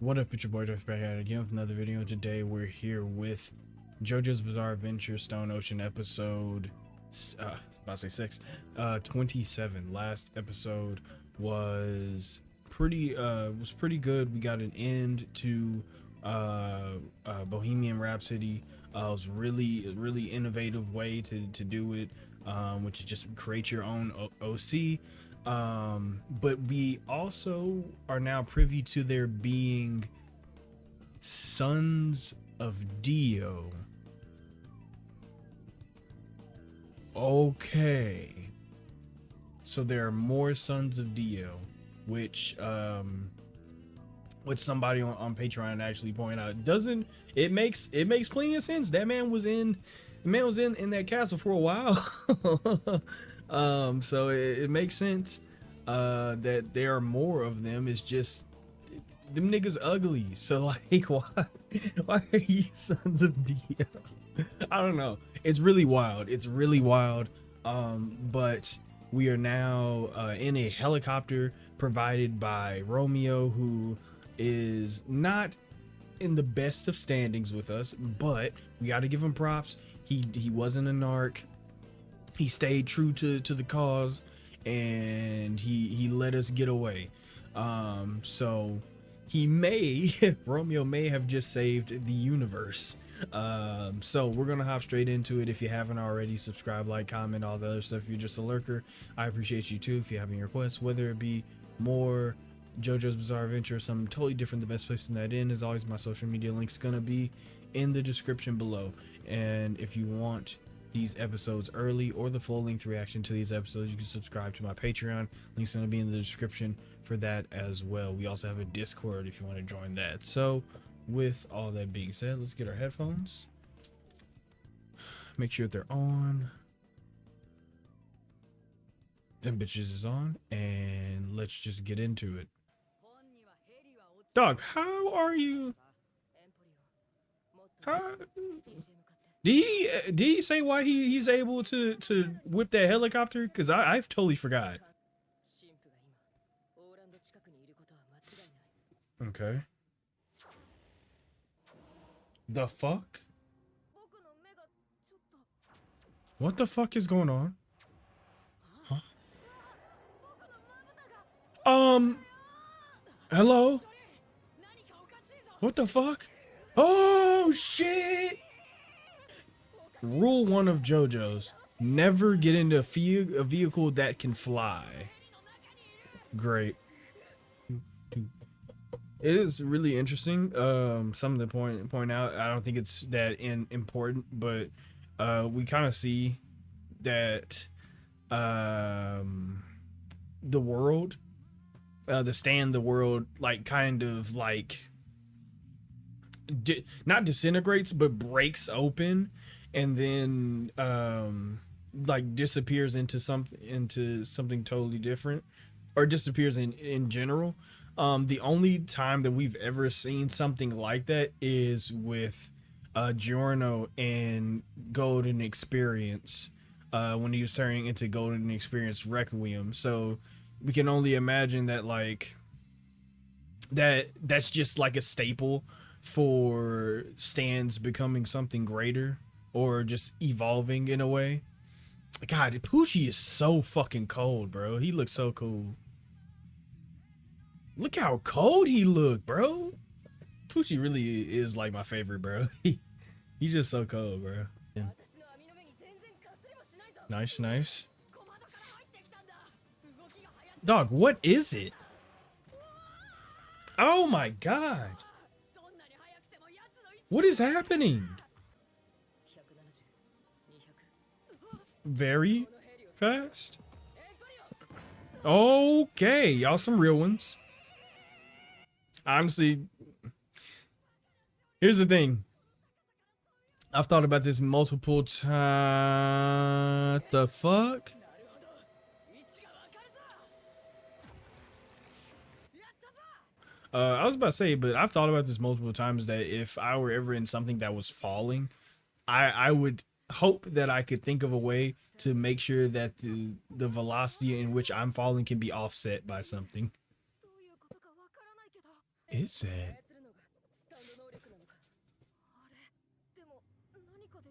What up, it's your boy Dvrth back at it again with another video. Today we're here with JoJo's Bizarre Adventure Stone Ocean episode, I was about to say 6, 27. Last episode was pretty good. We got an end to Bohemian Rhapsody. It was really innovative way to do it, which is just create your own OC. But we also are now privy to there being Sons of Dio. Okay, so there are more Sons of Dio, which somebody on Patreon actually pointed out, doesn't it makes plenty of sense. That man was in that castle for a while. So it makes sense that there are more of them. It's just them niggas ugly. So like, why are you Sons of Dio? I don't know. It's really wild. But we are now in a helicopter provided by Romeo, who is not in the best of standings with us, but we got to give him props. He wasn't a narc. He stayed true to the cause, and he let us get away. So he may Romeo may have just saved the universe. So we're gonna hop straight into it. If you haven't already, subscribe, like, comment, all the other stuff. If you're just a lurker, I appreciate you too. If you have any requests, whether it be more JoJo's Bizarre Adventure or something totally different, the best place to that in is always my social media links gonna be in the description below. And if you want these episodes early or the full length reaction to these episodes, you can subscribe to my Patreon. Links gonna be in the description for that as well. We also have a Discord if you want to join that. So with all that being said, let's get our headphones, make sure they're on, them bitches is on, and let's just get into it. Dog, how are you? How did he say why he's able to whip that helicopter? Because I've totally forgot. Okay. The fuck? What the fuck is going on? Huh? Hello? What the fuck? Oh shit! Rule 1 of JoJo's: never get into a vehicle that can fly. Great. It is really interesting. Something to point out. I don't think it's that important, but we kind of see that the world, the world, like kind of like not disintegrates, but breaks open, and then like disappears into something totally different, or disappears in general. The only time that we've ever seen something like that is with Giorno and Golden Experience, when he was turning into Golden Experience Requiem. So we can only imagine that, like, that's just like a staple for stands becoming something greater, or just evolving in a way. God, Pucci is so fucking cold, bro. He looks so cool. Look how cold he look, bro. Pucci really is like my favorite, bro. He's just so cold, bro. Yeah. Nice. Dog, what is it? Oh my god. What is happening? Very fast. Okay, y'all some real ones. Honestly, here's the thing. I've thought about this multiple times. The fuck? I was about to say, but I've thought about this multiple times, that if I were ever in something that was falling, I would hope that I could think of a way to make sure that the velocity in which I'm falling can be offset by something. Is that?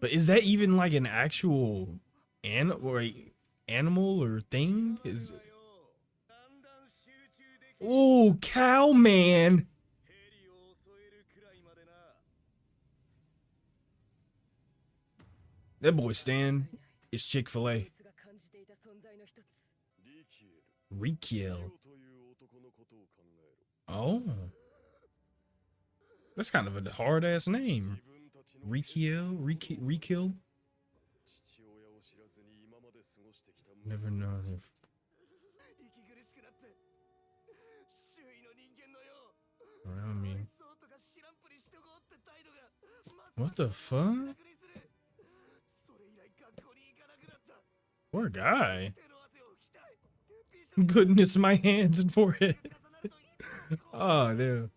But is that even like an actual animal or thing? Is oh cow man. That boy Stan is Chick-fil-A. Rikiel. Oh, that's kind of a hard ass name. Rikiel. Never know if. I mean, what the fuck? Poor guy. Goodness, my hands and forehead. Oh, dude.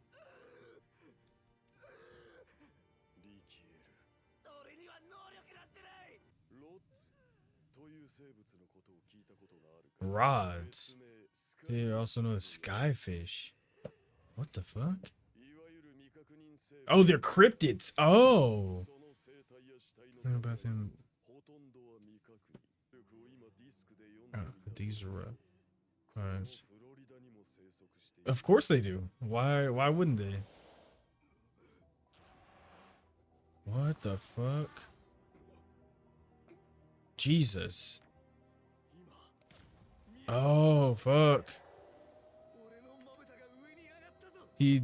Rods. They're also known as skyfish. What the fuck? Oh, they're cryptids. Oh. What about them? Oh, these are rods. Of course they do. Why wouldn't they? What the fuck? Jesus. Oh, fuck. He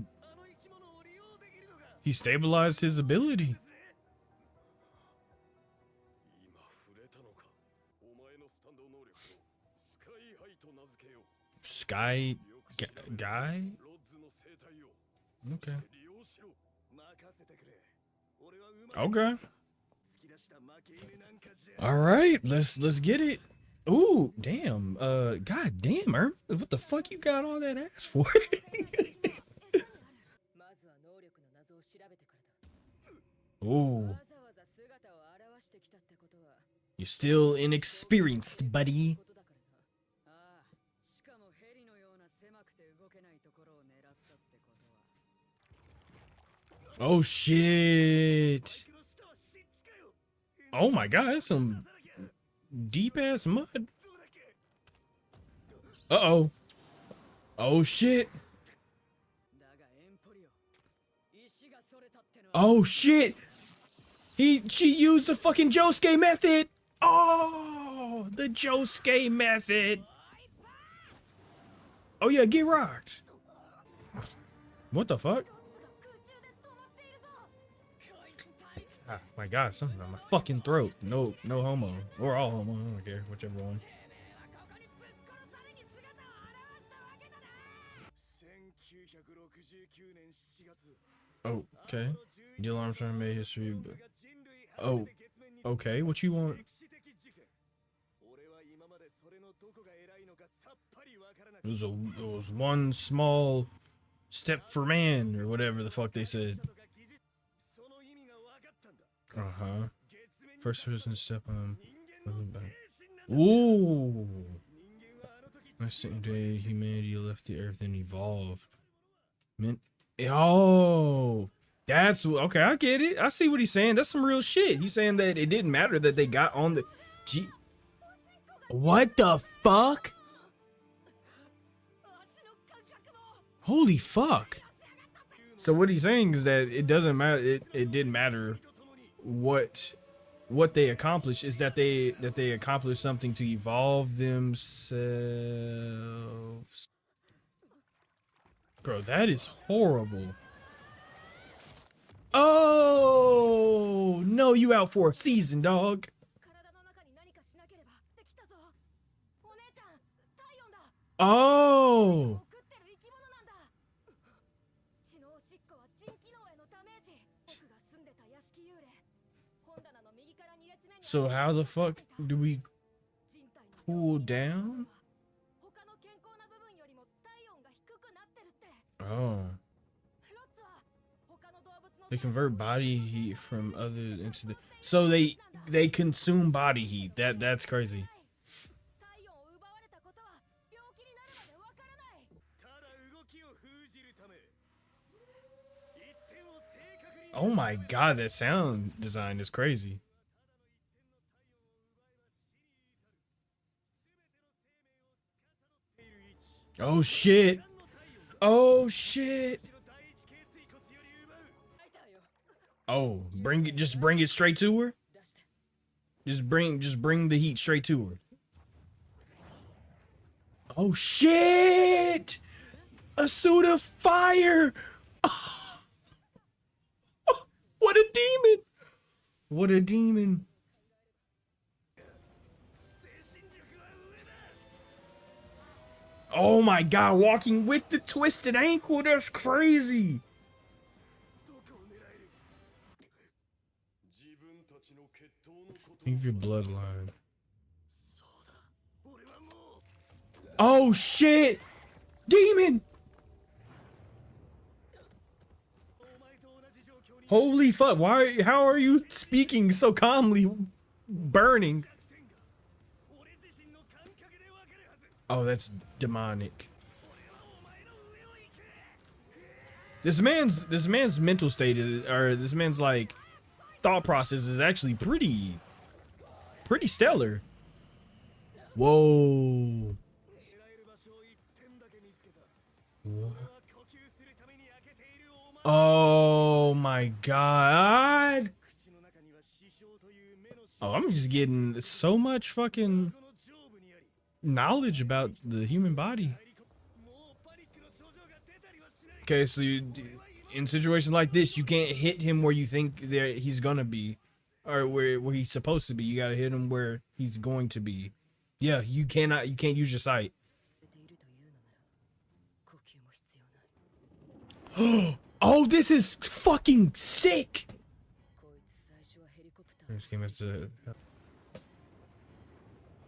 stabilized his ability. Sky guy? Okay. Okay. All right, let's get it. Ooh, damn. God damn, Erm. What the fuck you got all that ass for? Ooh. You're still inexperienced, buddy. Oh shit. Oh my god, that's some deep ass mud. Uh-oh. Oh shit. Oh shit. She used the fucking Josuke method. Oh, the Josuke method. Oh yeah, get rocked. What the fuck? Ah, my god, something on my fucking throat. No homo. Or all homo, I don't care, whichever one. Oh, okay. Neil Armstrong made history, but oh, okay, what you want? It was one small step for man, or whatever the fuck they said. Uh-huh. First person step on. Ooh. My second day, humanity left the earth and evolved. Oh, that's okay. I get it. I see what he's saying. That's some real shit. He's saying that it didn't matter that they got on the. What the fuck? Holy fuck. So what he's saying is that it doesn't matter. It didn't matter what they accomplished. Is that they accomplished something to evolve themselves. Bro, that is horrible. Oh no, you out for a season, dog. Oh. So how the fuck do we cool down? Oh. They convert body heat from other into the. So they consume body heat. That's crazy. Oh my god, that sound design is crazy. Oh shit. Oh shit. Oh, just bring it straight to her. Just bring the heat straight to her. Oh shit! A suit of fire! What a demon! What a demon! Oh my god, walking with the twisted ankle, that's crazy! Leave your bloodline. Oh shit! Demon! Holy fuck, how are you speaking so calmly? Burning. Oh, that's demonic. This man's mental state or this man's like thought process is actually pretty stellar. Whoa. Oh my god. Oh, I'm just getting so much fucking knowledge about the human body. Okay, so in situations like this, you can't hit him where you think that he's gonna be, or where he's supposed to be. You gotta hit him where he's going to be. Yeah, you can't use your sight. Oh, this is fucking sick.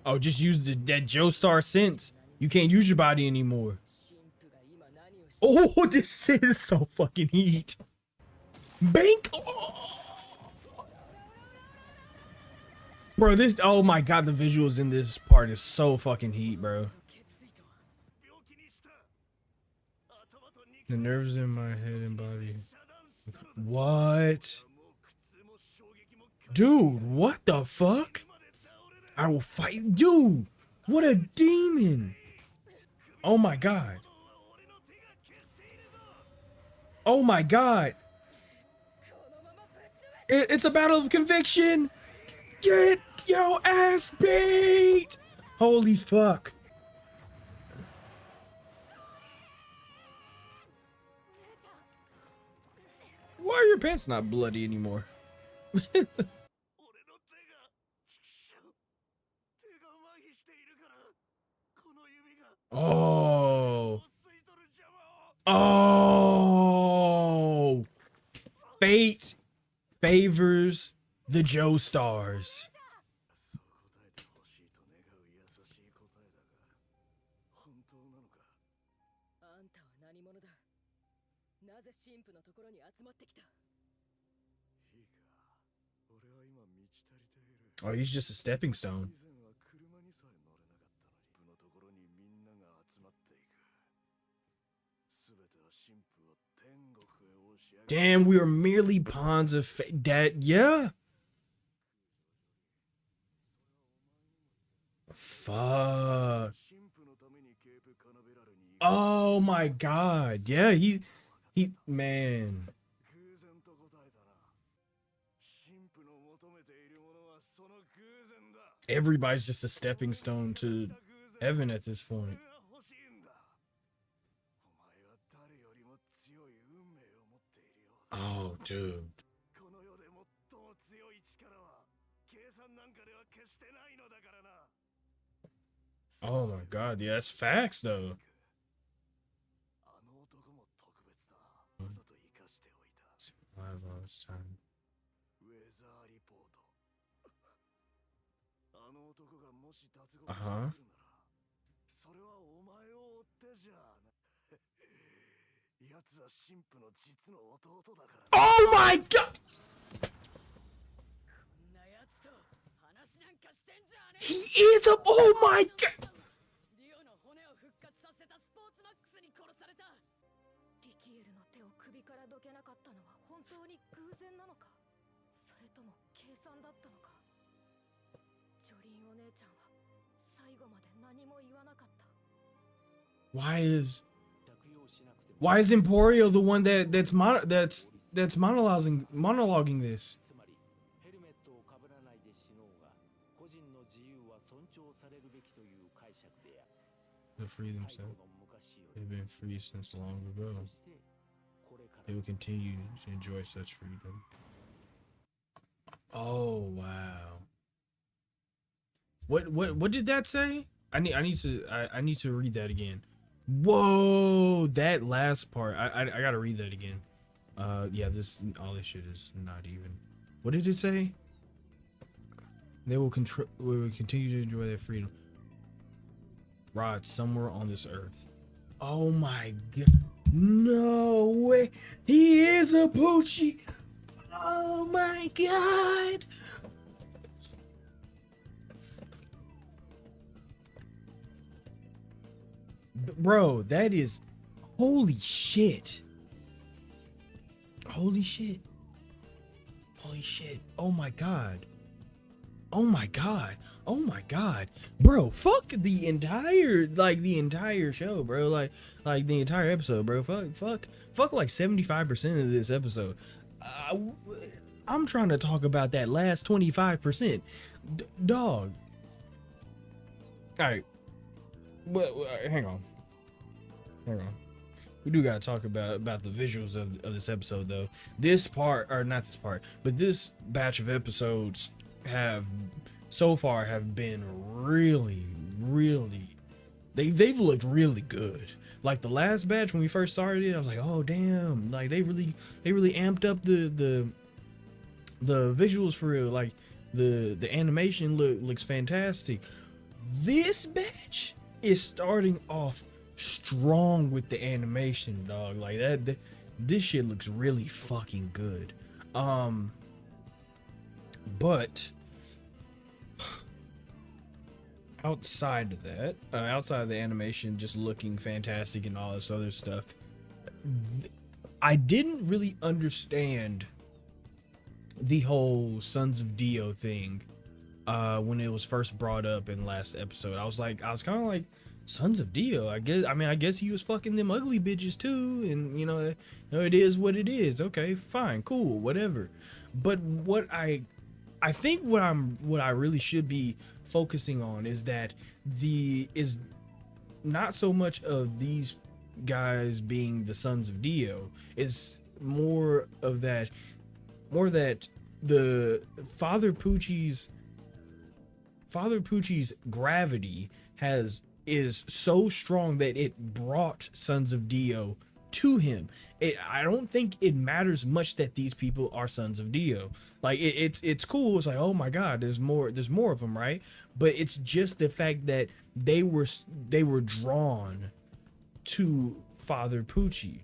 Oh, just use that Joestar sense. You can't use your body anymore. Oh, this shit is so fucking heat. Bank. Oh. Bro, oh my god, the visuals in this part is so fucking heat, bro. The nerves in my head and body. What? Dude, what the fuck? I will fight. Dude, what a demon. Oh my god. Oh my god. It's a battle of conviction. Get your ass beat. Holy fuck. Why are your pants not bloody anymore? Oh. Oh. Fate favors the Joestars. Oh, he's just a stepping stone. Damn, we are merely pawns of fate. That, yeah. Fuck. Oh my god. Yeah, man. Everybody's just a stepping stone to heaven at this point. Oh, dude. Oh my god, yeah, that's facts though. Time. Uh-huh. Oh my god! He is a, oh my god! Why is Emporio the one that's monologuing this? To free themselves. They've been free since long ago. They will continue to enjoy such freedom. Oh wow. What did that say? I need to read that again. Whoa, that last part. I gotta read that again. Yeah, all this shit is not even. What did it say? They will continue to enjoy their freedom. Rod somewhere on this earth. Oh my god. No way. He is a Pucci. Oh my god. Bro, that is holy shit. Holy shit. Holy shit. Oh my god. Oh my god. Oh my god. Bro, fuck the entire show, bro. Like the entire episode, bro. Fuck like 75% of this episode. I'm trying to talk about that last 25%. Dog. All right. Well, hang on. We do gotta talk about the visuals of this episode, though. This part, or not this part, but this batch of episodes have been really they've looked really good. Like the last batch when we first started it, I was like, oh damn, like they really amped up the visuals for real. Like the animation looks fantastic. This batch is starting off strong with the animation, dog. Like this shit looks really fucking good. But outside of that, outside of the animation just looking fantastic and all this other stuff, I didn't really understand the whole Sons of Dio thing when it was first brought up in last episode. I was kind of like, Sons of Dio, I guess he was fucking them ugly bitches too, and you know it is what it is. Okay, fine, cool, whatever. But what I think what I really should be focusing on is not so much of these guys being the Sons of Dio. It's more that the Father Pucci's gravity is so strong that it brought Sons of Dio to him. I don't think it matters much that these people are Sons of Dio. Like it's cool. It's like, oh my god, there's more of them, right? But it's just the fact that they were drawn to Father Pucci.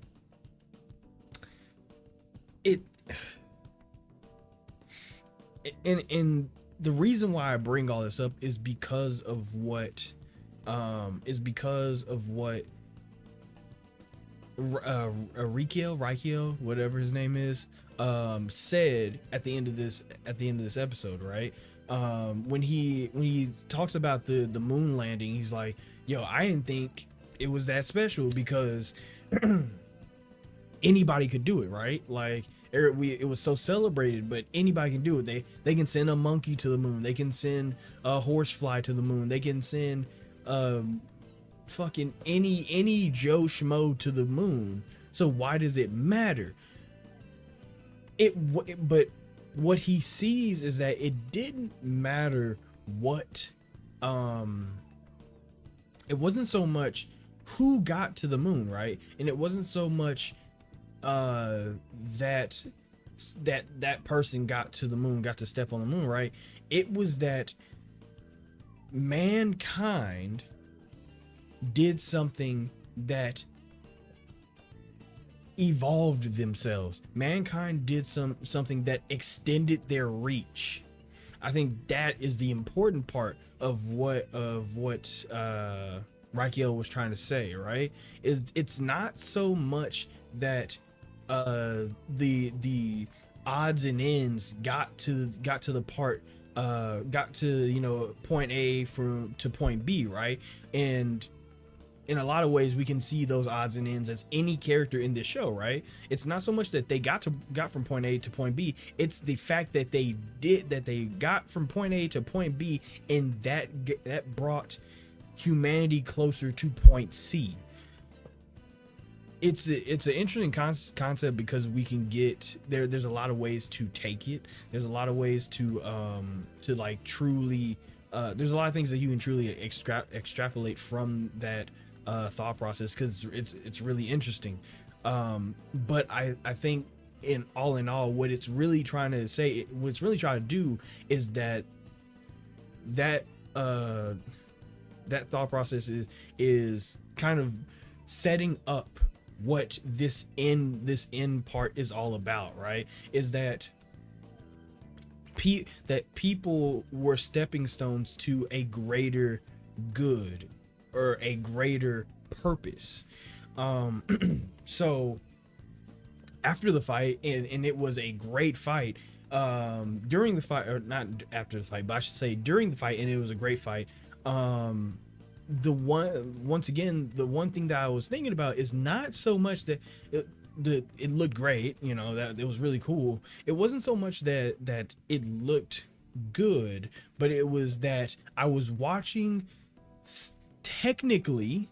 And the reason why I bring all this up is because of what Rikiel, whatever his name is, said at the end of this episode, right? When he talks about the moon landing, he's like, yo, I didn't think it was that special because anybody could do it, right? Like it was so celebrated, but anybody can do it. They can send a monkey to the moon, they can send a horsefly to the moon, they can send fucking any Joe Schmo to the moon. So why does it matter? But what he sees is that it didn't matter what it wasn't so much who got to the moon, right? And it wasn't so much that person got to the moon, got to step on the moon, right? It was that mankind did something that evolved themselves. Mankind did something that extended their reach. I think that is the important part of what Rikiel was trying to say, right? It's not so much that the odds and ends got to the part got to point A to point B, right? And in a lot of ways we can see those odds and ends as any character in this show, right? It's not so much that they got from point A to point B, it's the fact that they got from point A to point B, and that brought humanity closer to point C. It's an interesting concept because we can get there's a lot of ways to take it. There's a lot of ways to like truly there's a lot of things that you can truly extrapolate from that thought process, because it's really interesting. But I think in all, what it's really trying to say, what it's really trying to do is that that thought process is kind of setting up what this end part is all about, right? Is that people were stepping stones to a greater good or a greater purpose. So after the fight, and it was a great fight, during the fight, or not after the fight, but I should say during the fight, and it was a great fight. Once again, the one thing that I was thinking about is not so much that it looked great, you know, that it was really cool. It wasn't so much that it looked good, but it was that I was watching technically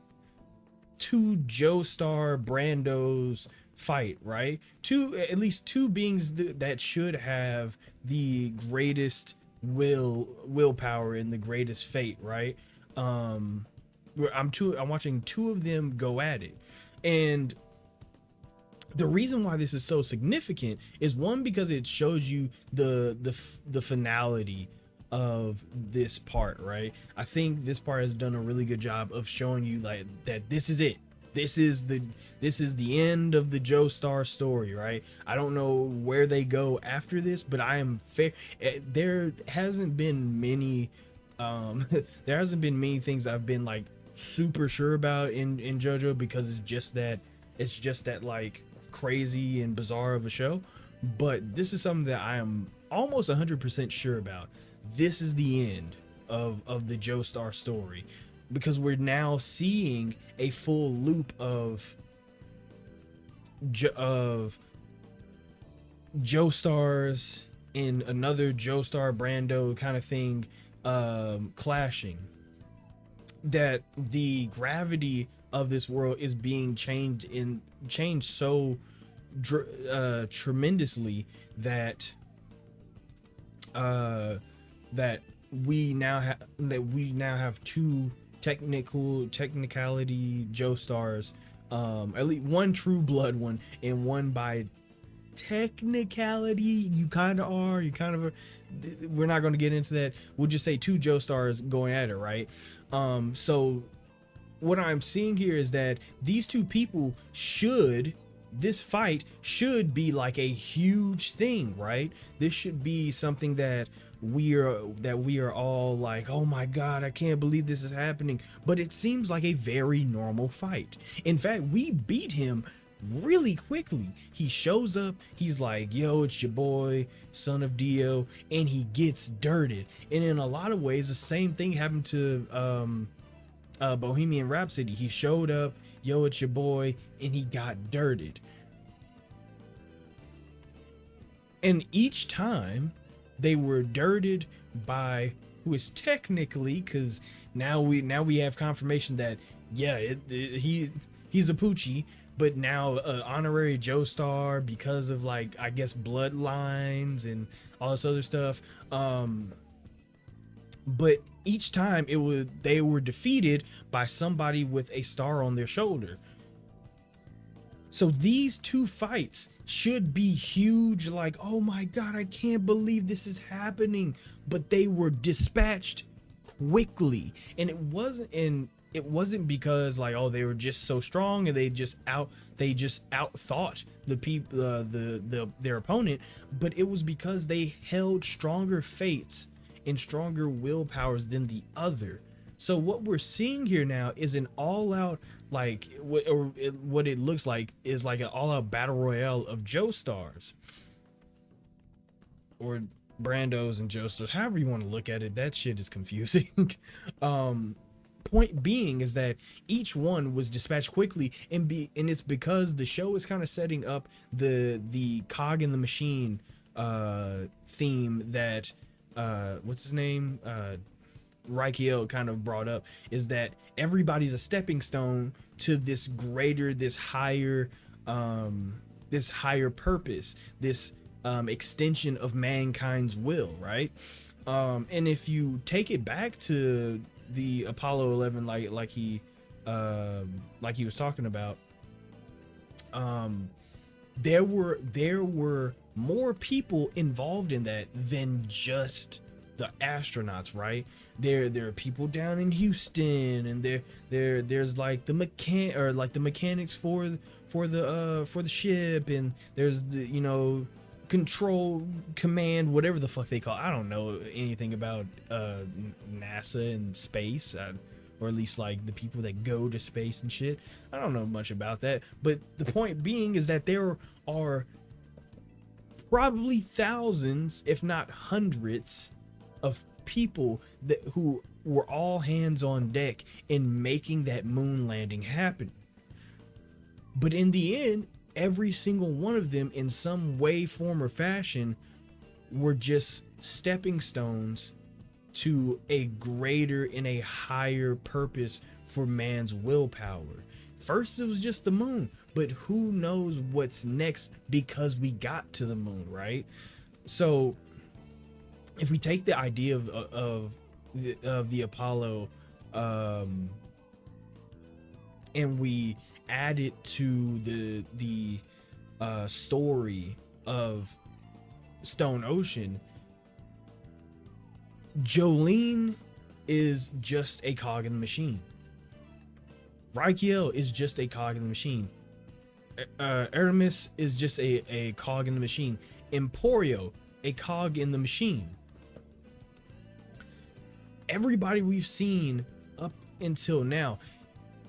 two Joestar Brandos fight, right? At least two beings that should have the greatest willpower and the greatest fate, right? I'm watching two of them go at it. And the reason why this is so significant is, one, because it shows you the finality of this part, right? I think this part has done a really good job of showing you like that this is it. This is the end of the Joestar story, right? I don't know where they go after this, but I am fair. There hasn't been many things I've been like super sure about in JoJo, because it's just that like crazy and bizarre of a show. But this is something that I am almost 100% sure about. This is the end of the Joestar story, because we're now seeing a full loop of Joestars in another Joestar Brando kind of thing, clashing. That the gravity of this world is being changed so tremendously that that we now have two technicality Joestars, at least one true blood one, and one by technicality you kind of are, we're not going to get into that. We'll just say two Joestars going at it, right? So what I'm seeing here is that these two people this fight should be like a huge thing, right? This should be something that we are all like, oh my god, I can't believe this is happening. But it seems like a very normal fight. In fact, we beat him really quickly. He shows up, he's like, yo, it's your boy, son of Dio, and he gets dirted. And in a lot of ways, the same thing happened to Bohemian Rhapsody. He showed up, yo, it's your boy, and he got dirted. And each time they were dirted by who is technically, because now we have confirmation that he's a Pucci, but now honorary Joestar because of, like, I guess bloodlines and all this other stuff. But each time they were defeated by somebody with a star on their shoulder. So these two fights should be huge, like, oh my god, I can't believe this is happening. But they were dispatched quickly, and it wasn't because, like, oh, they were just so strong and they just outthought the people, their opponent, but it was because they held stronger fates and stronger willpowers than the other. So what we're seeing here now is an all-out, like, what it looks like is like an all-out battle royale of Joestars, or Brandos and Joestars, however you want to look at it. That shit is confusing. point being is that each one was dispatched quickly, and it's because the show is kind of setting up the cog in the machine theme that what's his name, Rikiel kind of brought up, is that everybody's a stepping stone to this greater, this higher purpose, this extension of mankind's will, right? And if you take it back to the Apollo 11, like he was talking about, there were more people involved in that than just the astronauts, right? There are people down in Houston, and there's like the mechanics for the ship, and there's the, you know, control command, whatever the fuck they call it. I don't know anything about NASA and space, or at least like the people that go to space and shit. I don't know much about that, but the point being is that there are probably thousands, if not hundreds, of people who were all hands on deck in making that moon landing happen. But in the end, every single one of them, in some way, form, or fashion, were just stepping stones to a greater and a higher purpose for man's willpower. First it was just the moon, but who knows what's next, because we got to the moon, right? So if we take the idea of the Apollo, and we add it to the story of Stone Ocean, Jolyne is just a cog in the machine. Rikiel is just a cog in the machine. Aramis is just a cog in the machine. Emporio, a cog in the machine. Everybody we've seen up until now,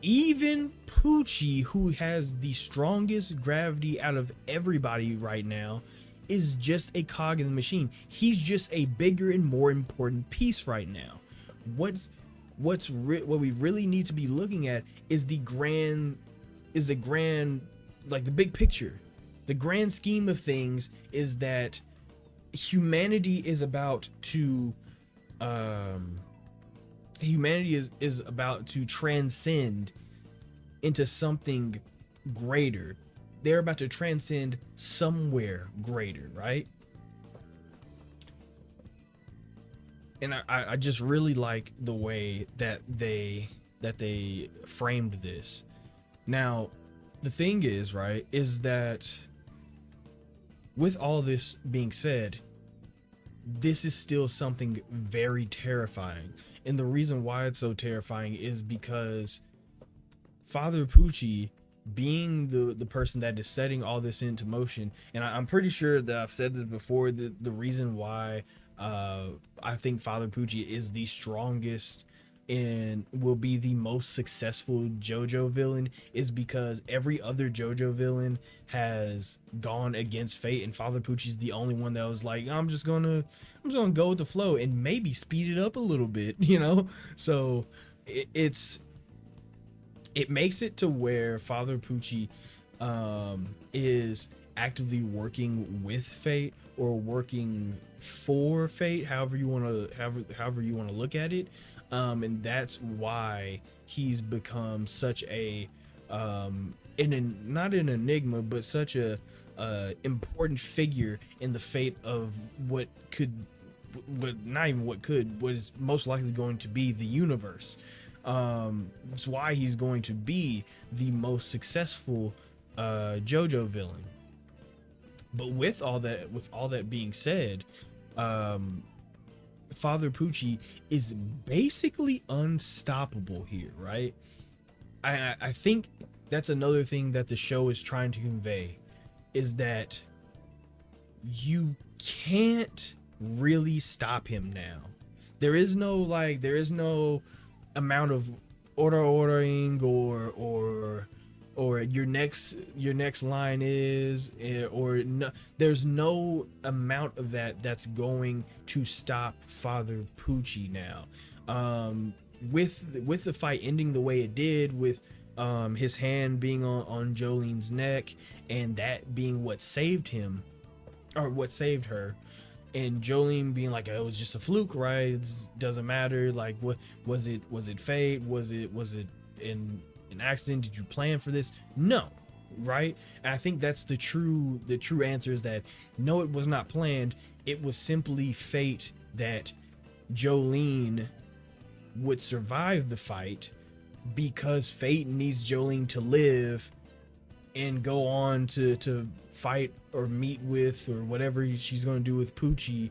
even Pucci, who has the strongest gravity out of everybody right now, is just a cog in the machine. He's just a bigger and more important piece right now. What we really need to be looking at is the grand, like the big picture. The grand scheme of things is that humanity is about to transcend into something greater. They're about to transcend somewhere greater, right? And I just really like the way that they framed this. Now, the thing is, right, is that with all this being said, this is still something very terrifying. And the reason why it's so terrifying is because Father Pucci, being the person that is setting all this into motion, and I'm pretty sure that I've said this before, the reason why I think Father Pucci is the strongest and will be the most successful JoJo villain is because every other JoJo villain has gone against fate, and Father Pucci's the only one that was like, I'm just gonna go with the flow and maybe speed it up a little bit, you know? So it makes it to where Father Pucci is actively working with fate, or working for fate, however you want to look at it, and that's why he's become such a not an enigma, but such a important figure in the fate of what is most likely going to be the universe. That's why he's going to be the most successful JoJo villain. But with all that being said, Father Pucci is basically unstoppable here, right? I think that's another thing that the show is trying to convey, is that you can't really stop him now. There is no amount of ordering or your next line is, or no, there's no amount of that's going to stop Father Pucci now. with the fight ending the way it did, with his hand being on Jolyne's neck, and that being what saved him, or what saved her, and Jolyne being like, oh, it was just a fluke, right? It doesn't matter. Like, what was it? Was it fate? Was it an accident? Did you plan for this? No, right? And I think that's the true answer, is that no, it was not planned. It was simply fate that Jolyne would survive the fight, because fate needs Jolyne to live and go on to fight or meet with, or whatever she's going to do with Pucci,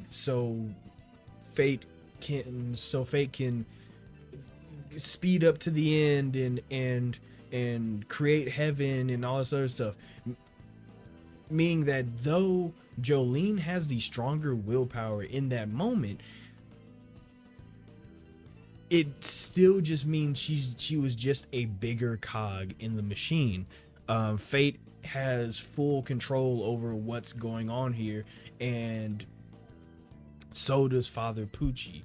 so fate can speed up to the end and create heaven and all this other stuff. Meaning that though Jolyne has the stronger willpower in that moment, it still just means she was just a bigger cog in the machine. Fate has full control over what's going on here, and so does Father Pucci.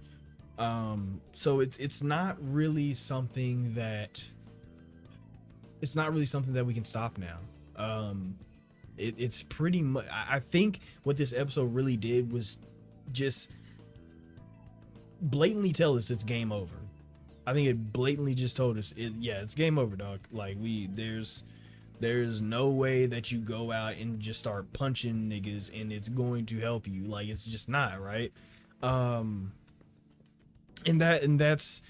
So it's not really something that we can stop now. It's pretty much, I think what this episode really did was just blatantly tell us it's game over. I think it blatantly just told us it's game over, dog. Like, there's no way that you go out and just start punching niggas and it's going to help you. Like, it's just not, right? And that's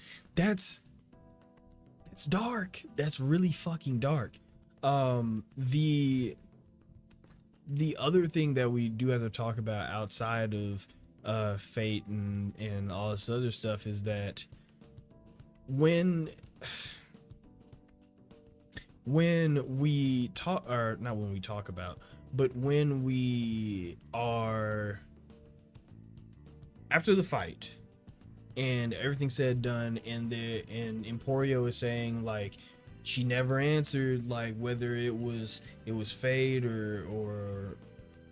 dark. That's really fucking dark. The other thing that we do have to talk about outside of fate and all this other stuff is that when we talk, or not when we talk about, but when we are after the fight and everything's said, done, and Emporio is saying, like, she never answered, like, whether it was fate or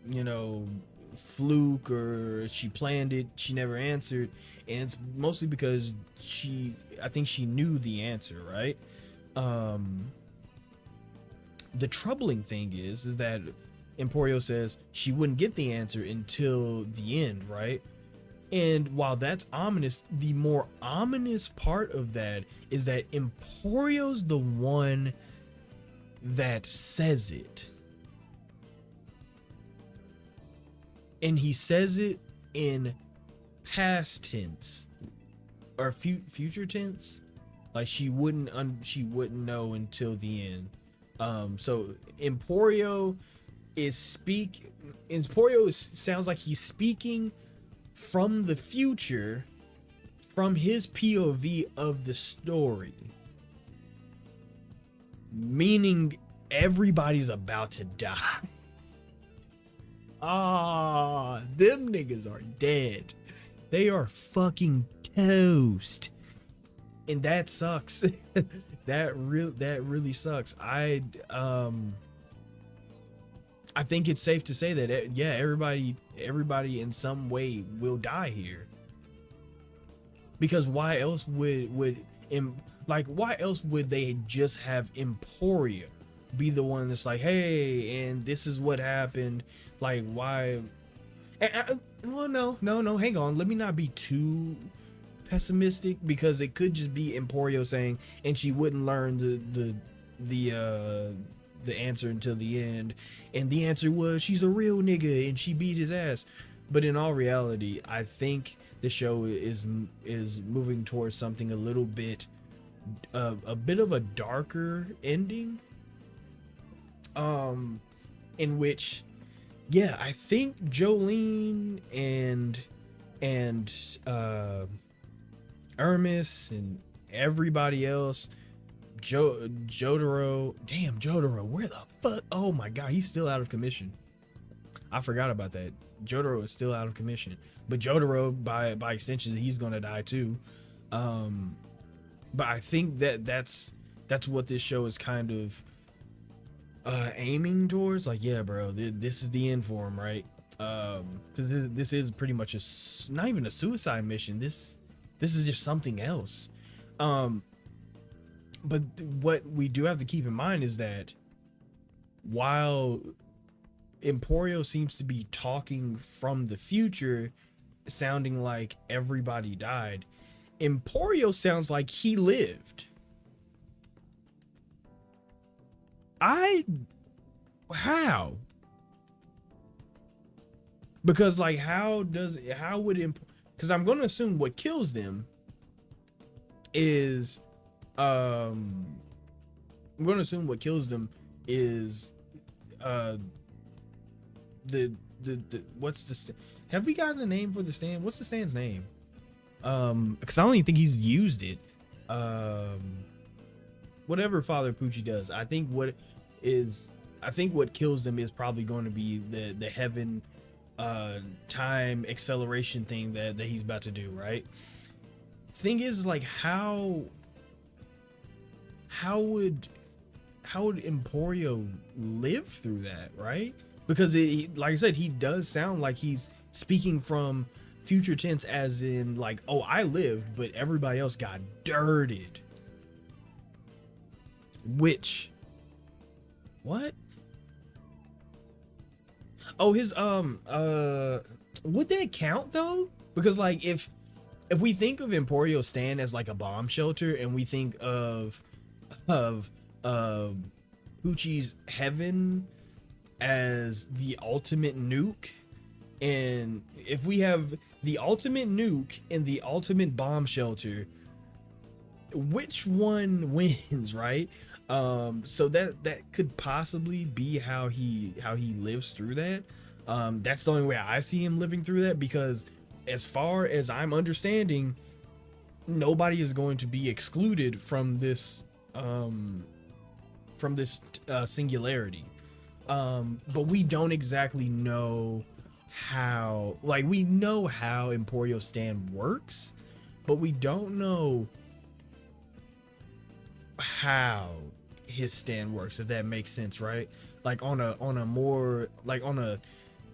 you know, fluke, or she planned it. She never answered, and it's mostly because I think she knew the answer, right? The troubling thing is that Emporio says she wouldn't get the answer until the end, right? And while that's ominous, the more ominous part of that is that Emporio's the one that says it. And he says it in past tense or future tense. Like, she wouldn't know until the end. So Emporio sounds like he's speaking from the future, from his POV of the story, meaning everybody's about to die. Them niggas are dead. They are fucking toast, and that sucks. that really sucks. I think it's safe to say that everybody in some way will die here. Because why else would they just have Emporio be the one that's like, hey, and this is what happened? Like, why? Well, no, hang on. Let me not be too pessimistic, because it could just be Emporio saying, and she wouldn't learn the answer until the end, and the answer was she's a real nigga and she beat his ass. But in all reality, I think the show is moving towards something a little bit a bit of a darker ending, in which I think Jolyne and Hermes and everybody else, Jotaro, where the fuck? Oh my god, he's still out of commission. I forgot about that. Jotaro is still out of commission, but Jotaro by extension, he's gonna die too. But I think that's what this show is kind of aiming towards. Like, yeah, bro, this is the end for him, right? Because this is pretty much not even a suicide mission. This is just something else. Um, but what we do have to keep in mind is that while Emporio seems to be talking from the future, sounding like everybody died, Emporio sounds like he lived. How? Because like how would because I'm going to assume what kills them is I'm going to assume what kills them is uh the what's have we gotten a name for the stand? What's the stand's name? Because I don't even think he's used it. Whatever Father Pucci does, I think what kills them is probably going to be the heaven time acceleration thing that he's about to do, right? Thing is, like, how would Emporio live through that, right? Because like I said, he does sound like he's speaking from future tense, as in like, oh, I lived, but everybody else got dirted. Which, what? Oh, his would that count though? Because like if we think of Emporio stand as like a bomb shelter, and we think of Pucci's heaven as the ultimate nuke, and if we have the ultimate nuke and the ultimate bomb shelter, which one wins, right? So that could possibly be how he lives through that. That's the only way I see him living through that, because as far as I'm understanding, nobody is going to be excluded from this singularity. But we don't exactly know how, like, we know how Emporio stand works, but we don't know how his stand works, if that makes sense, right? Like on a more, like on a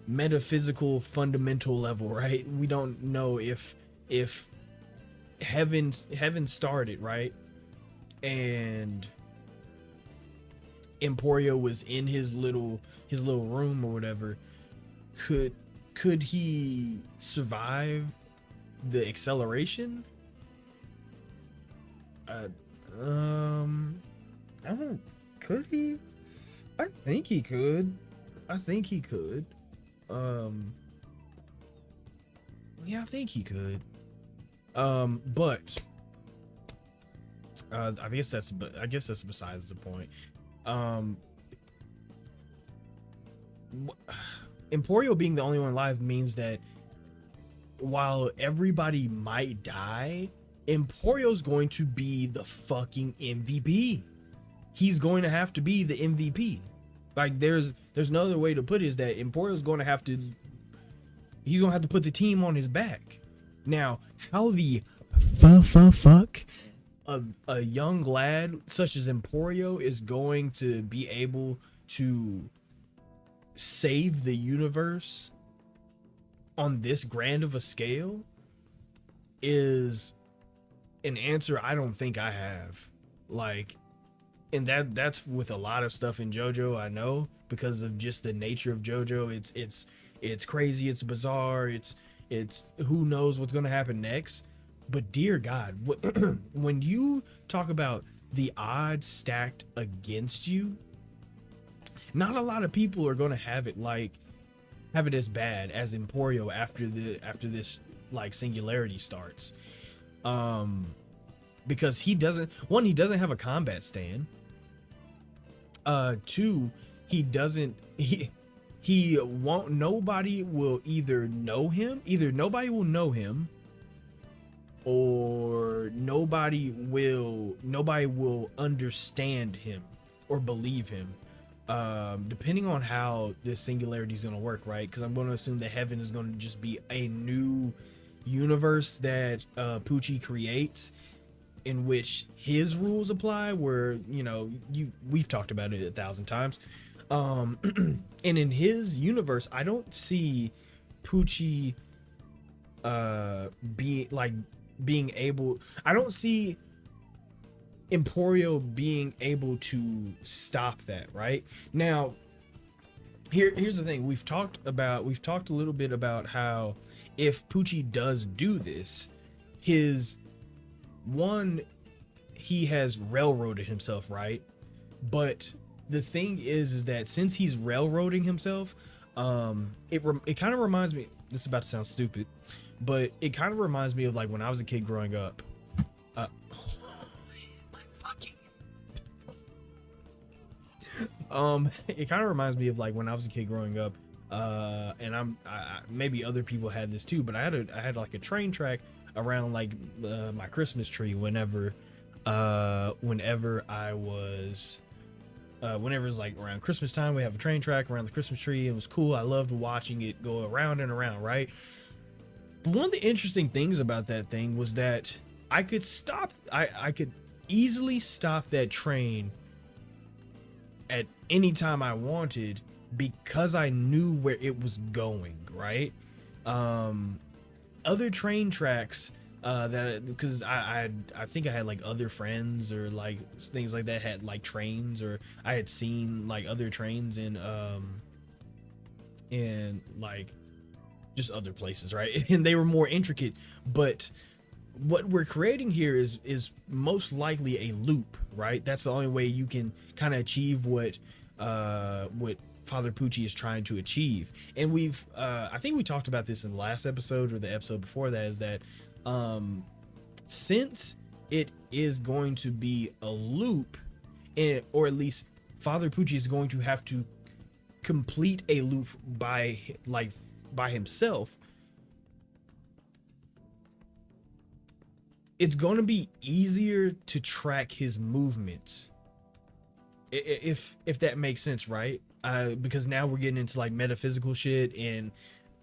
metaphysical fundamental level, right? We don't know if heaven started, right, and Emporio was in his little room or whatever. Could he survive the acceleration? I don't. Could he? I think he could. Yeah, I think he could. But I guess that's besides the point. Emporio being the only one alive means that while everybody might die, Emporio's going to be the fucking MVP. He's going to have to be the MVP. Like there's no other way to put it, is that Emporio's going to have to, he's going to have to put the team on his back. Now, how the fuck a young lad such as Emporio is going to be able to save the universe on this grand of a scale is an answer I don't think I have. Like, and that's with a lot of stuff in JoJo, I know, because of just the nature of JoJo. It's crazy, it's bizarre, it's who knows what's going to happen next. But dear God, when you talk about the odds stacked against you, not a lot of people are going to have it as bad as Emporio after this like singularity starts. Because he doesn't have a combat stand. Two, he won't, nobody will either know him, or nobody will understand him or believe him, depending on how this singularity is going to work, right? Because I'm going to assume that heaven is going to just be a new universe that Pucci creates, in which his rules apply, where, you know, we've talked about it 1,000 times. And in his universe, I don't see Pucci being able, I don't see Emporio being able to stop that, right? Now, here's the thing. We've talked a little bit about how if Pucci does do this, his one, he has railroaded himself, right? But the thing is that since he's railroading himself, it kind of reminds me. This is about to sound stupid, but it kind of reminds me of like when I was a kid growing up. My fucking. It kind of reminds me of like when I was a kid growing up. And maybe other people had this too, but I had like a train track around like my Christmas tree whenever I was. Whenever it's like around Christmas time, we have a train track around the Christmas tree. It was cool. I loved watching it go around and around, right? But one of the interesting things about that thing was that I could easily stop that train at any time I wanted because I knew where it was going, right? Other train tracks because I think I had like other friends or like things like that had like trains, or I had seen like other trains in like just other places, right? And they were more intricate, but what we're creating here is most likely a loop, right? That's the only way you can kind of achieve what Father Pucci is trying to achieve. And we've I think we talked about this in the last episode or the episode before that, is that since it is going to be a loop, or at least Father Pucci is going to have to complete a loop by himself, it's going to be easier to track his movements, if that makes sense, right? Because now we're getting into like metaphysical shit and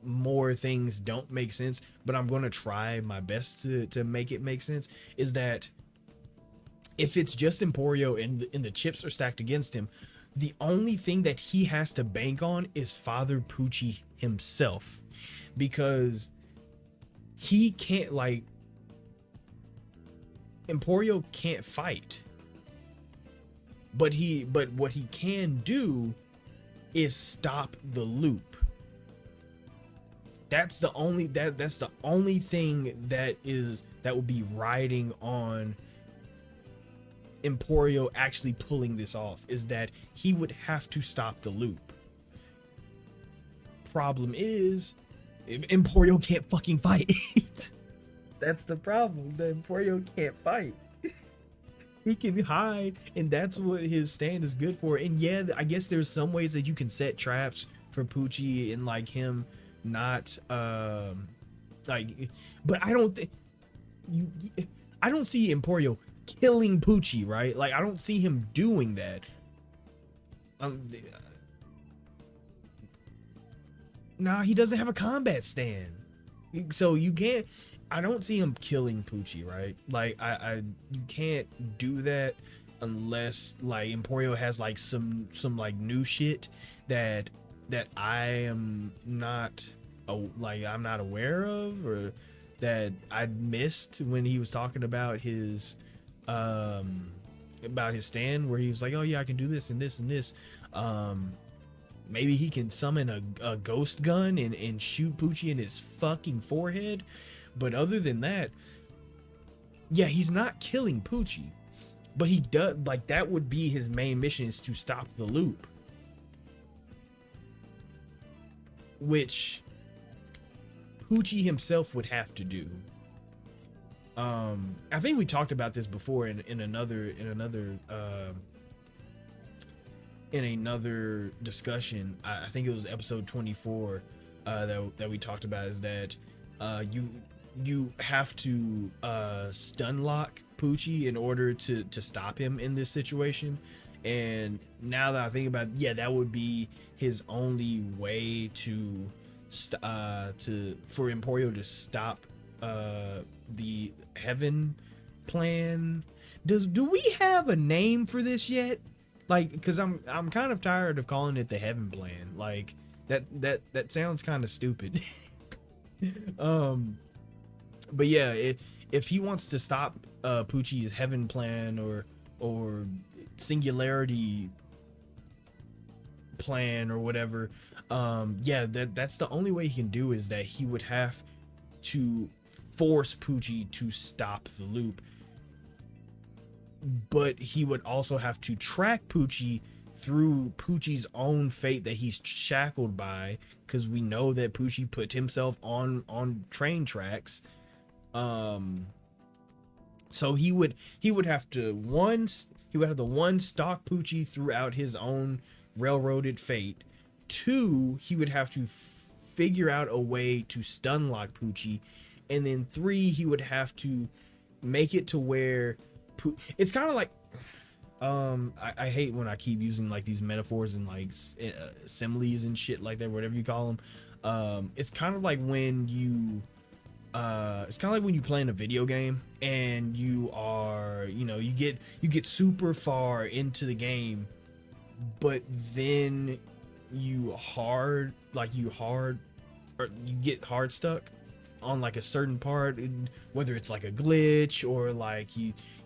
more things don't make sense, but I'm going to try my best to make it make sense. Is that if it's just Emporio and the chips are stacked against him, the only thing that he has to bank on is Father Pucci himself, because he can't, like, Emporio can't fight, but what he can do is stop the loop. That's the only thing that would be riding on Emporio actually pulling this off, is that he would have to stop the loop. Problem is, Emporio can't fucking fight. That's the problem, is that Emporio can't fight. He can hide, and that's what his stand is good for. And yeah, I guess there's some ways that you can set traps for Pucci and like him not like, but I don't think I don't see Emporio killing Pucci, right? Like, I don't see him doing that. Nah, he doesn't have a combat stand, so you can't. I don't see him killing Pucci, right? Like, you can't do that unless like Emporio has like some like new shit that I am not I'm not aware of, or that I missed when he was talking about his stand, where he was like, oh yeah, I can do this and this and this. Maybe he can summon a ghost gun and shoot Pucci in his fucking forehead. But other than that, yeah, he's not killing Pucci. But he does, like, that would be his main mission, is to stop the loop. Which Pucci himself would have to do. I think we talked about this before in another discussion. I think it was episode 24 that we talked about, is that you have to stun lock Pucci in order to stop him in this situation. And now that I think about it, yeah, that would be his only way for Emporio to stop the heaven plan. Do we have a name for this yet? Like, because I'm kind of tired of calling it the heaven plan. Like, that sounds kind of stupid. But yeah, if he wants to stop Pucci's heaven plan, or or singularity plan or whatever, yeah, that's the only way he can do, is that he would have to force Pucci to stop the loop, but he would also have to track Pucci through Pucci's own fate that he's shackled by, because we know that Pucci put himself on train tracks. So he would have to stalk Pucci throughout his own railroaded fate. Two, he would have to figure out a way to stun lock Pucci, and then three, he would have to make it to where it's kind of like, I hate when I keep using like these metaphors and like similes and shit like that, whatever you call them. It's kind of like when you play in a video game and you are, you get super far into the game, but then you get hard stuck on like a certain part, whether it's like a glitch or like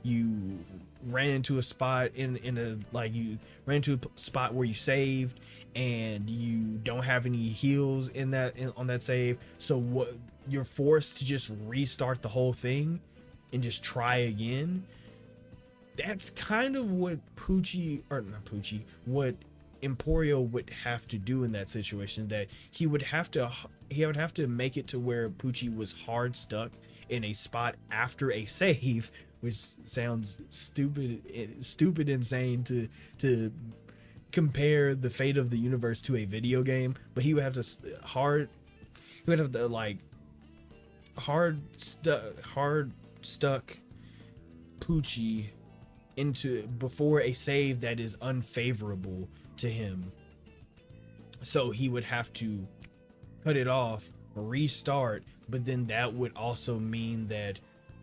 you ran into a spot you ran into a spot where you saved and you don't have any heals on that save, so what, you're forced to just restart the whole thing and just try again. That's kind of what what Emporio would have to do in that situation. That he would have to make it to where Pucci was hard stuck in a spot after a save, which sounds stupid insane to compare the fate of the universe to a video game, but he would have to like hard stuck Pucci into before a save that is unfavorable to him. So he would have to cut it off, restart, but then that would also mean that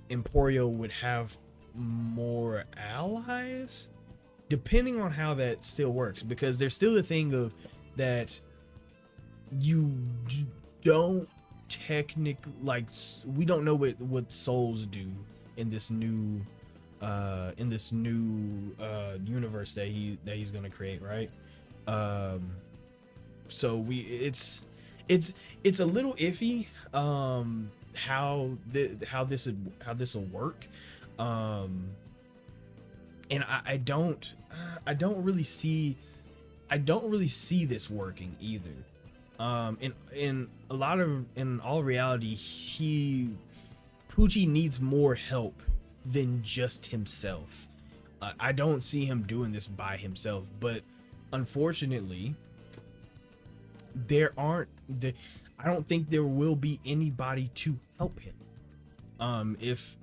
Emporio would have more allies, depending on how that still works, because there's still a thing of that you don't technically, like, we don't know what souls do in this new universe that he's gonna create, right? So it's a little iffy how this will work, and I don't really see this working either. In all reality, Pucci needs more help than just himself. I don't see him doing this by himself, but unfortunately, I don't think there will be anybody to help him. If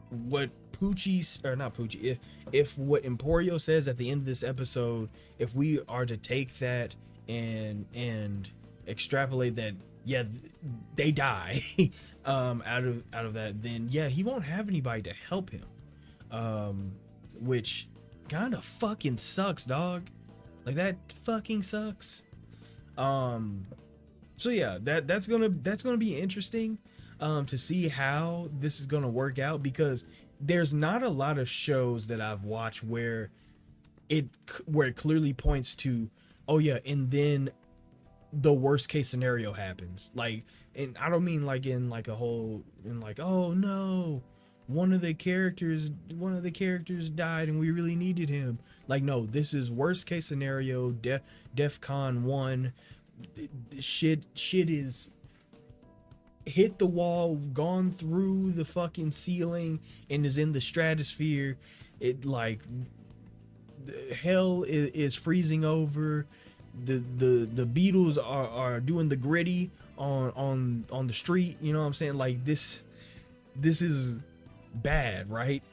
what if what Emporio says at the end of this episode, if we are to take that and extrapolate that, yeah, they die out of that, then yeah, he won't have anybody to help him, which kind of fucking sucks, dog. Like, that fucking sucks. So yeah, that's gonna be interesting to see how this is gonna work out, because there's not a lot of shows that I've watched where it clearly points to, oh yeah, and then the worst case scenario happens. Like, and I don't mean like in like oh no, one of the characters died and we really needed him. Like, no, this is worst case scenario, DEFCON 1. Shit is hit the wall, gone through the fucking ceiling, and is in the stratosphere. It, like, hell is freezing over. The Beatles are doing the gritty on the street. You know what I'm saying? Like, this is bad, right?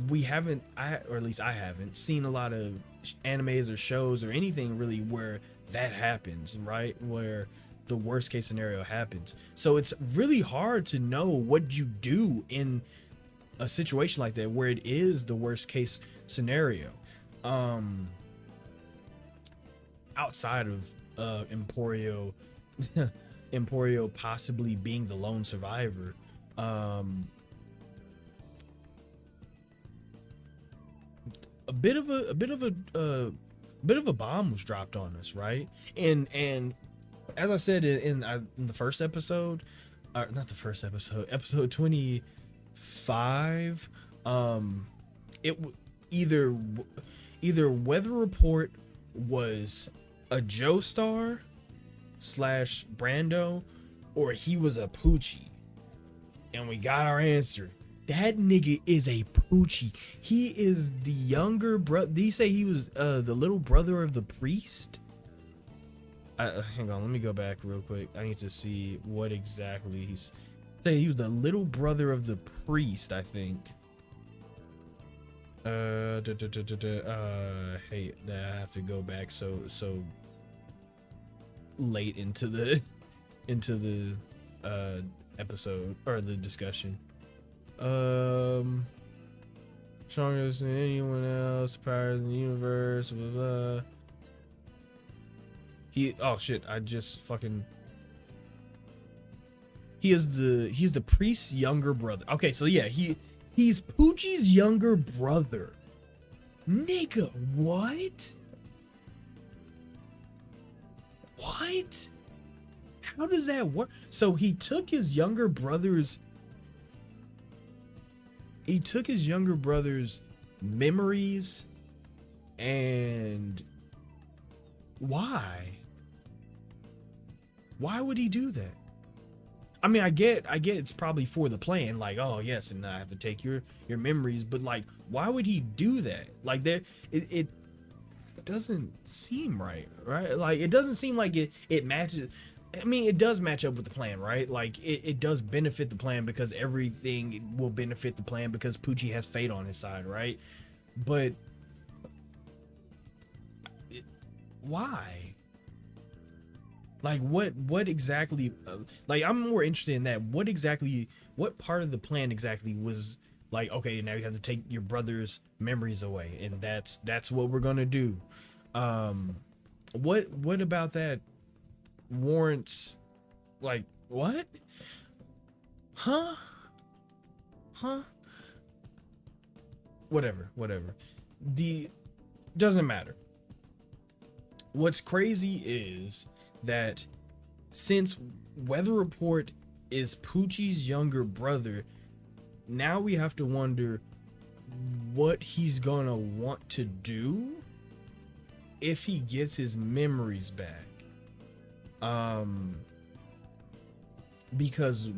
We haven't, or at least I haven't seen a lot of animes or shows or anything really where that happens, right? Where the worst case scenario happens. So it's really hard to know what you do in a situation like that where it is the worst case scenario. Outside of Emporio Emporio possibly being the lone survivor. bit of a bomb was dropped on us, right? And as I said in the first episode, not the first episode, episode 25, either Weather Report was a Joestar slash Brando, or he was a Pucci, and we got our answer. That nigga is a Pucci. He is the younger brother. Did he say he was the little brother of the priest? Hang on, let me go back real quick. I need to see what exactly he's say. He was the little brother of the priest, I think. Hey, I have to go back so late into the episode or the discussion. Stronger than anyone else, power in the universe, blah blah. Oh shit, I just fucking he's the priest's younger brother. Okay, so yeah, he's Pucci's younger brother. Nigga, what? What? How does that work? So he took his younger brother's memories, and why would he do that? I mean, I get it's probably for the plan, like, oh yes, and I have to take your memories, but like, why would he do that? Like, it doesn't seem right? Like, it doesn't seem like it matches. I mean, it does match up with the plan, right? Like, it does benefit the plan, because everything will benefit the plan because Pucci has fate on his side, right? But why? Like, what exactly, like, I'm more interested in that. What part of the plan exactly was like, okay, now you have to take your brother's memories away, and that's what we're gonna do. What about that warrants, like, what? Huh? Whatever. Doesn't matter. What's crazy is that since Weather Report is Pucci's younger brother, now we have to wonder what he's gonna want to do if he gets his memories back. Because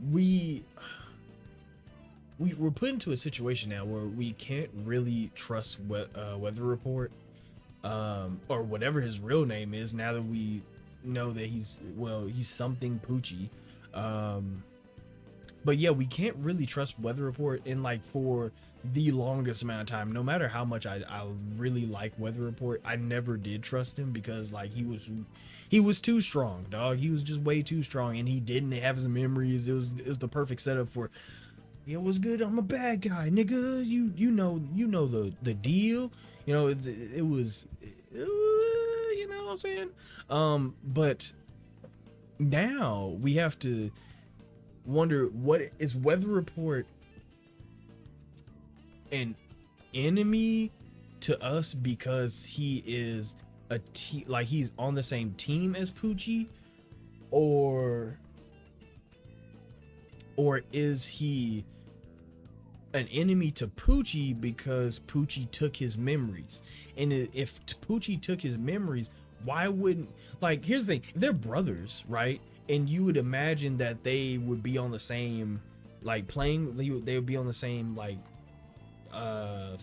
we're put into a situation now where we can't really trust Weather Report, or whatever his real name is, now that we know that he's something Pucci. But yeah, we can't really trust Weather Report in, like, for the longest amount of time. No matter how much I really like Weather Report, I never did trust him, because like he was too strong, dog. He was just way too strong, and he didn't have his memories. It was the perfect setup for, it was good, I'm a bad guy, nigga. You know the deal. You know, it was you know what I'm saying? But now we have to wonder, what is Weather Report an enemy to us because he is like he's on the same team as Pucci, or is he an enemy to Pucci because Pucci took his memories? And if Pucci took his memories, why wouldn't, like, here's the thing, if they're brothers, right, and you would imagine that they would be on the same, like, they would be on the same, like, I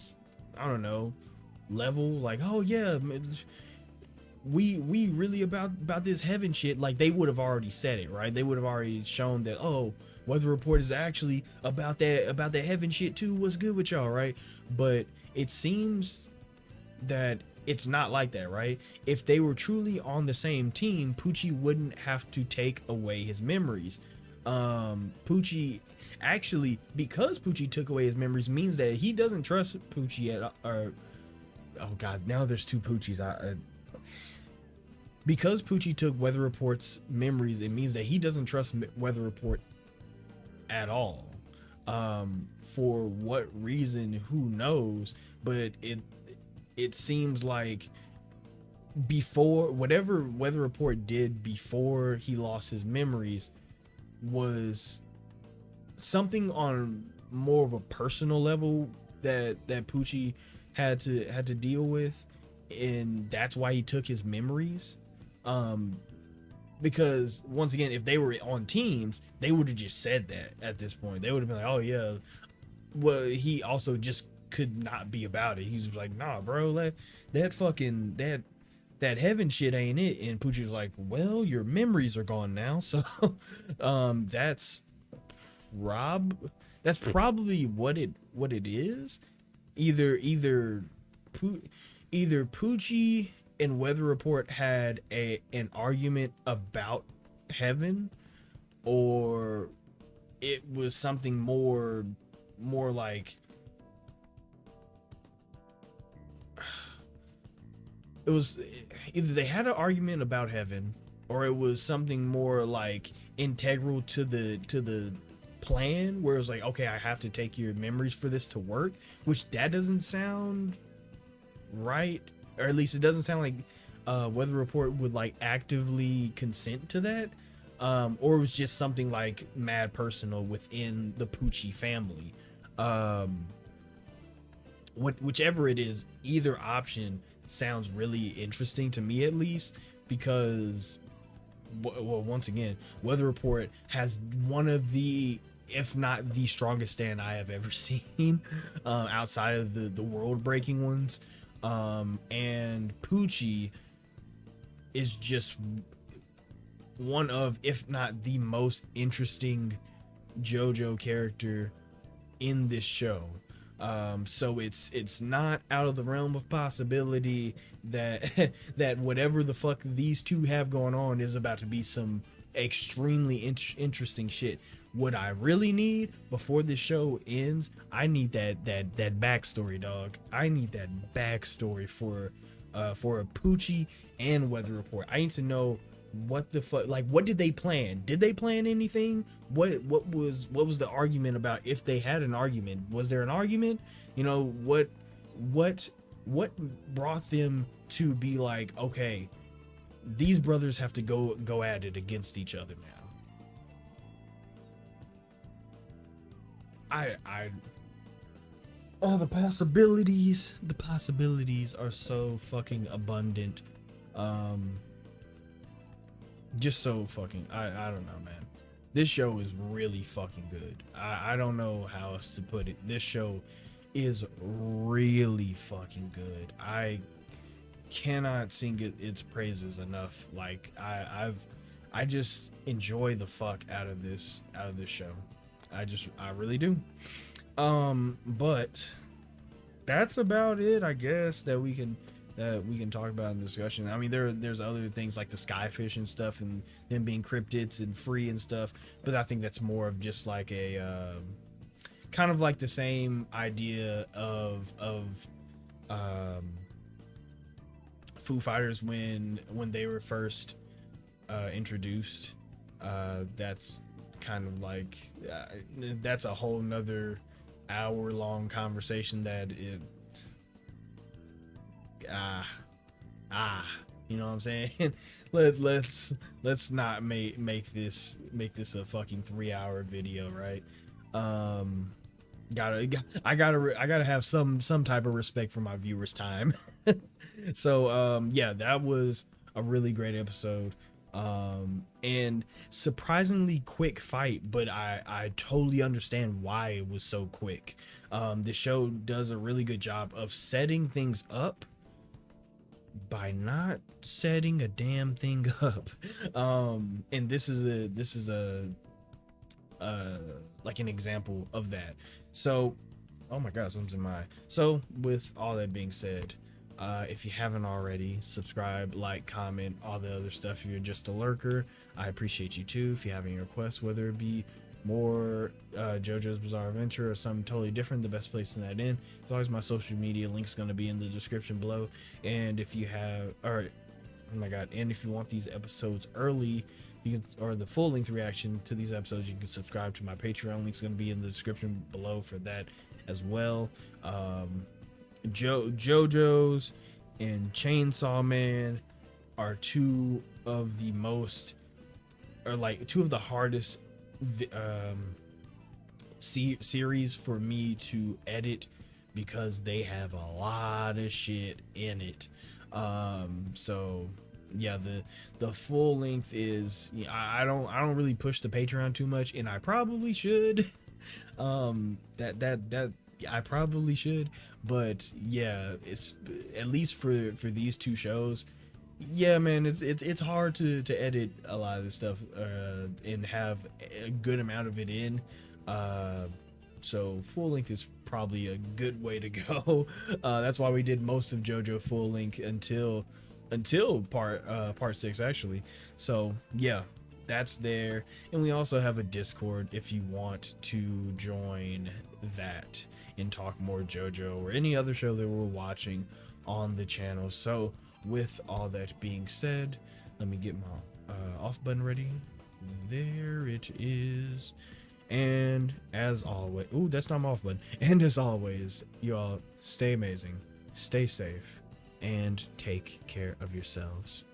don't know, level, like, oh yeah, we really about this heaven shit. Like, they would have already said it, right? They would have already shown that, oh, Weather Report is actually about that heaven shit too. What's good with y'all, right? But it seems that it's not like that, right? If they were truly on the same team, Pucci wouldn't have to take away his memories. Pucci, actually, because Pucci took away his memories, means that he doesn't trust Pucci at, or, oh god, now there's two Puccis. Because Pucci took Weather Report's memories, it means that he doesn't trust Weather Report at all. For what reason, who knows, but it seems like before, whatever Weather Report did before he lost his memories was something on more of a personal level that Pucci had to deal with, and that's why he took his memories. Because once again, if they were on teams, they would have just said that at this point. They would have been like, oh yeah. Well, he also just could not be about it. He was like, nah, bro, that heaven shit ain't it. And Pucci was like, well, your memories are gone now. So that's probably what it is. Either Pucci and Weather Report had an argument about heaven, or it was something more like, it was either they had an argument about heaven, or it was something more like integral to the plan, where it was like, okay, I have to take your memories for this to work, which that doesn't sound right, or at least it doesn't sound like Weather Report would like actively consent to that, or it was just something like mad personal within the Pucci family. Whichever it is, either option sounds really interesting to me, at least, because, well, once again, Weather Report has one of the, if not the strongest stand I have ever seen, outside of the world breaking ones. And Pucci is just one of, if not the most interesting JoJo character in this show. So it's not out of the realm of possibility that that whatever the fuck these two have going on is about to be some extremely interesting shit. What I really need before this show ends, I need that backstory, dog. I need that backstory for a Pucci and Weather Report. I need to know what the fuck, like, what did they plan? Did they plan anything? What was the argument about? If they had an argument, was there an argument? You know, what brought them to be like, okay, these brothers have to go at it against each other now. Oh, the possibilities are so fucking abundant. Just so fucking, I don't know, man. This show is really fucking good. I don't know how else to put it. This show is really fucking good. I cannot sing its praises enough. Like, I just enjoy the fuck out of this show. I really do. But that's about it, I guess, that we can talk about in discussion. I mean, there's other things like the skyfish and stuff, and them being cryptids and free and stuff, but I think that's more of just like a kind of like the same idea of Foo Fighters when they were first introduced. That's kind of like that's a whole nother hour-long conversation that it you know what I'm saying? let's not make this a fucking 3-hour video, right? I gotta have some type of respect for my viewers' time. So yeah, that was a really great episode. And surprisingly quick fight, but I totally understand why it was so quick. The show does a really good job of setting things up by not setting a damn thing up. And this is a like an example of that. So, oh my gosh, something's in my eye. So with all that being said, if you haven't already, subscribe, like, comment, all the other stuff. If you're just a lurker, I appreciate you too. If you have any requests, whether it be more JoJo's Bizarre Adventure or something totally different, the best place to that in is always my social media. Link's going to be in the description below. And if you have, or Oh my god. And if you want these episodes early, you can, or the full length reaction to these episodes, you can subscribe to my Patreon. Link's gonna be in the description below for that as well. JoJo's and Chainsaw Man are two of the most, or like two of the hardest series for me to edit, because they have a lot of shit in it. So yeah, the full length is, I don't really push the Patreon too much, and I probably should. That I probably should, but yeah, it's at least for these two shows. Yeah, man, it's hard to edit a lot of this stuff and have a good amount of it in. So full length is probably a good way to go. That's why we did most of JoJo full length until part 6 actually. So yeah, that's there. And we also have a Discord if you want to join that and talk more JoJo or any other show that we're watching on the channel. So with all that being said, let me get my off button ready. There it is. And as always, ooh, that's not my off button. And as always, you all stay amazing, stay safe, and take care of yourselves.